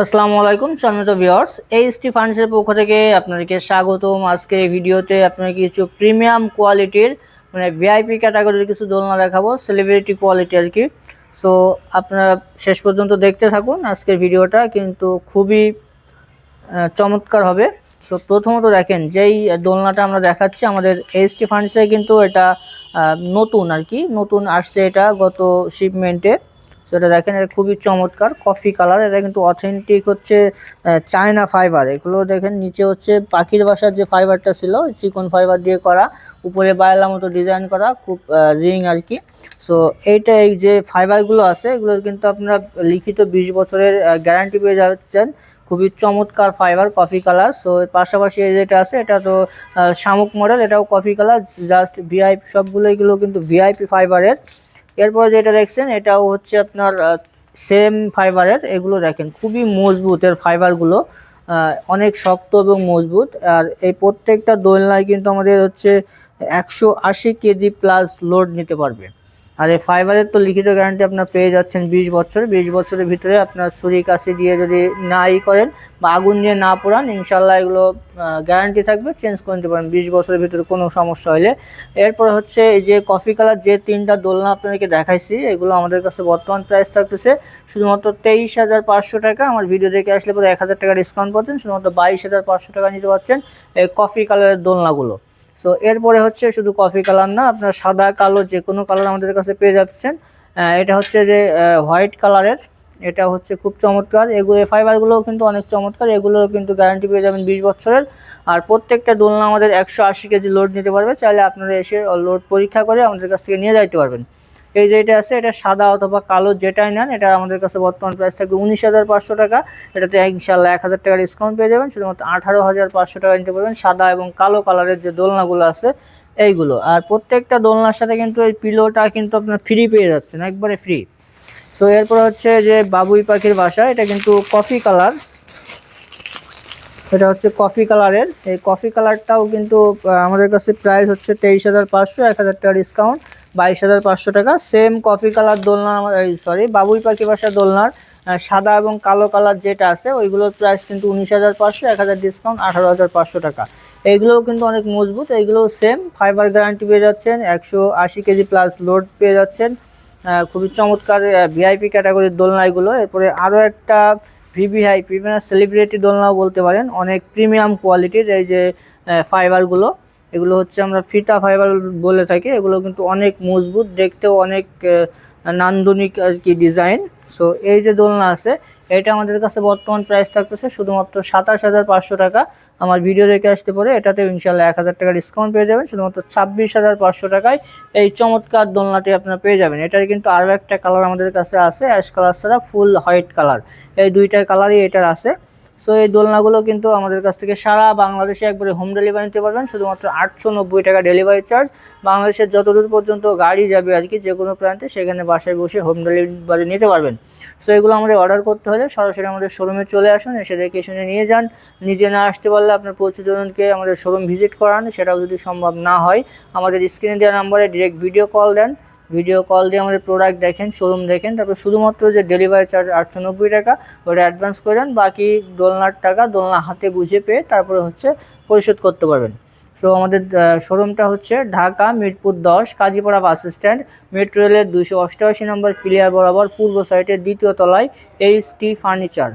আসসালামু আলাইকুম সম্মানিত ভিউয়ার্স, এইচটি ফার্নিচারের পক্ষ থেকে আপনাদেরকে স্বাগতম। আজকে এই ভিডিওতে আপনাদের কিছু প্রিমিয়াম কোয়ালিটির মানে ভিআইপি ক্যাটাগরির কিছু দোলনা দেখাবো, সেলিব্রিটি কোয়ালিটি আর কি। সো আপনারা শেষ পর্যন্ত দেখতে থাকুন। আজকের ভিডিওটা কিন্তু খুবই চমৎকার হবে। সো প্রথমত দেখেন, যেই দোলনাটা আমরা দেখাচ্ছি আমাদের এইচটি ফার্নিচারে, কিন্তু এটা নতুন আর কি, নতুন আসছে, এটা গত শিপমেন্টে। সেটা দেখেন, এটা খুবই চমৎকার কফি কালার। এটা কিন্তু অথেন্টিক হচ্ছে চায়না ফাইবার। এগুলো দেখেন, নিচে হচ্ছে পাখির বাসার যে ফাইবারটা ছিল, চিকন ফাইবার দিয়ে করা, উপরে বায়লা মতো ডিজাইন করা, খুব রিং আর কি। সো এইটা, এই যে ফাইবারগুলো আছে, এগুলোর কিন্তু আপনারা লিখিত 20 বছরের গ্যারান্টি পেয়ে যাচ্ছেন। খুবই চমৎকার ফাইবার, কফি কালার। সো এর পাশাপাশি এই যেটা আছে, এটা তো শামুক মডেল, এটাও কফি কালার। জাস্ট ভিআইপি সবগুলো, এগুলো কিন্তু ভিআইপি ফাইবারের। এরপর যেটা দেখছেন, এটাও হচ্ছে আপনার সেম ফাইবারের। এগুলো দেখেন খুবই মজবুত, এর ফাইবারগুলো অনেক শক্ত এবং মজবুত। আর এই প্রত্যেকটা দোলনায় কিন্তু আমাদের হচ্ছে 180 কেজি প্লাস লোড নিতে পারবে। আর এই ফাইবারের তো লিখিত গ্যারান্টি আপনার পেয়ে যাচ্ছেন 20 বছর। 20 বছরের ভিতরে আপনার ছুরি কাঁচি দিয়ে যদি নাই করেন বা আগুন দিয়ে না পোড়ান, ইনশাল্লাহ এগুলো গ্যারান্টি থাকবে, চেঞ্জ করে নিতে পারেন 20 বছরের ভিতরে কোনো সমস্যা হলে। এরপর হচ্ছে এই যে কফি কালার যে তিনটা দোলনা আপনাদেরকে দেখাইছি, এগুলো আমাদের কাছে বর্তমান প্রাইস থাকতেছে শুধুমাত্র 23,500 টাকা। আমার ভিডিও দেখে আসলে পরে 1000 টাকা ডিসকাউন্ট পাচ্ছেন, শুধুমাত্র 22,500 টাকা নিতে পারছেন এই কফি কালারের দোলনাগুলো। সো এরপরে হচ্ছে শুধু কফি কালার না, আপনার সাদা কালো যে কোনো কালার আমাদের কাছে পেয়ে যাচ্ছেন। এটা হচ্ছে যে হোয়াইট কালারের, এটা হচ্ছে খুব চমৎকার। এগুলো ফাইবারগুলোও কিন্তু অনেক চমৎকার, এগুলোও কিন্তু গ্যারান্টি পেয়ে যাবেন 20 বছরের। আর প্রত্যেকটা দোলনা আমাদের 180 কেজি লোড নিতে পারবে। চাইলে আপনারা এসে লোড পরীক্ষা করে আমাদের কাছ থেকে নিয়ে যাইতে পারবেন। এই যে এটা আছে, এটা সাদা অথবা কালো যেটাই নেন, এটা আমাদের কাছে বর্তমান প্রাইস থাকবে 19,500 টাকা। এটাতে ইনশাল্লাহ 1000 টাকা ডিসকাউন্ট পেয়ে যাবেন, শুধুমাত্র 18,500 টাকা নিতে পারবেন সাদা এবং কালো কালারের যে দোলনাগুলো আছে এইগুলো। আর প্রত্যেকটা দোলনার সাথে কিন্তু এই পিলোটা কিন্তু আপনার ফ্রি পেয়ে যাচ্ছেন, একবারে ফ্রি। সো এরপর হচ্ছে যে বাবুই পাখির বাসা, এটা কিন্তু কফি কালার। এটা হচ্ছে কফি কালারের। এই কফি কালারটাও কিন্তু আমাদের কাছে প্রাইস হচ্ছে 23,500, 1000 টাকা ডিসকাউন্ট 22,500 টাকা। সেম কফি কালার দোলনা, সরি বাবুই পাখি বাসা দোলনার সাদা এবং কালো কালার যেটা আছে, ওইগুলোর প্রাইস কিন্তু 19,500, 1000 ডিসকাউন্ট 18,500 টাকা। এইগুলোও কিন্তু অনেক মজবুত, এইগুলোও সেম ফাইবার গ্যারান্টি পেয়ে যাচ্ছেন, 180 কেজি প্লাস লোড পেয়ে যাচ্ছেন। খুবই চমৎকার ভিআইপি ক্যাটাগরির দোলনা এগুলো। এরপরে আরও একটা ভিভিআইপি মানে সেলিব্রিটি দোলনাও বলতে পারেন, অনেক প্রিমিয়াম কোয়ালিটির এই যে ফাইবারগুলো, এগুলো হচ্ছে আমরা ফিতা ফাইবার বলে থাকি। এগুলো কিন্তু অনেক মজবুত, দেখতেও অনেক নান্দনিক আর কি ডিজাইন। সো এই যে দোলনা আছে, এটা আমাদের কাছে বর্তমান প্রাইস থাকতেছে শুধুমাত্র 27,500 টাকা। আমার ভিডিও দেখে আসতে পারে, এটাতে ইনশাল্লাহ 1000 টাকা ডিসকাউন্ট পেয়ে যাবেন, শুধুমাত্র 26,500 টাকায় এই চমৎকার দোলনাটি আপনারা পেয়ে যাবেন। এটার কিন্তু আরও একটা কালার আমাদের কাছে আছে, অ্যাশ কালার ছাড়া ফুল হোয়াইট কালার, এই দুইটা কালারই এটার আছে। সো এই দোলনাগুলো কিন্তু আমাদের কাছ থেকে সারা বাংলাদেশে একবারে হোম ডেলিভারি নিতে পারবেন, শুধুমাত্র 890 টাকা ডেলিভারি চার্জ। বাংলাদেশের যতদূর পর্যন্ত গাড়ি যাবে আর কি, যে কোনো প্রান্তে, সেখানে বাসায় বসে হোম ডেলিভারি নিতে পারবেন। সো এগুলো আমাদের অর্ডার করতে হলে সরাসরি আমাদের শোরুমে চলে আসুন, এসে দেখে শুনে নিয়ে যান। নিজে না আসতে পারলে আপনার পরিচিতজনকে আমাদের শোরুম ভিজিট করান, সেটাও যদি সম্ভব না হয় আমাদের স্ক্রিনে দেওয়া নাম্বারে ডিরেক্ট ভিডিও কল দেন। ভিডিও কল দিয়ে আমাদের প্রোডাক্ট দেখেন, শোরুম দেখেন, তারপর শুধুমাত্র যে ডেলিভারি চার্জ 890 টাকা ওটা অ্যাডভান্স করেন, বাকি দোলনার টাকা দোলনা হাতে বুঝে পেয়ে তারপরে হচ্ছে পরিশোধ করতে পারবেন। সো আমাদের শোরুমটা হচ্ছে Dhaka Mirpur 10 Kazipara bus stand, metro রেলের 288 নম্বর পিলিয়ার বরাবর পূর্ব সাইডের দ্বিতীয় তলায় এইচটি ফার্নিচার।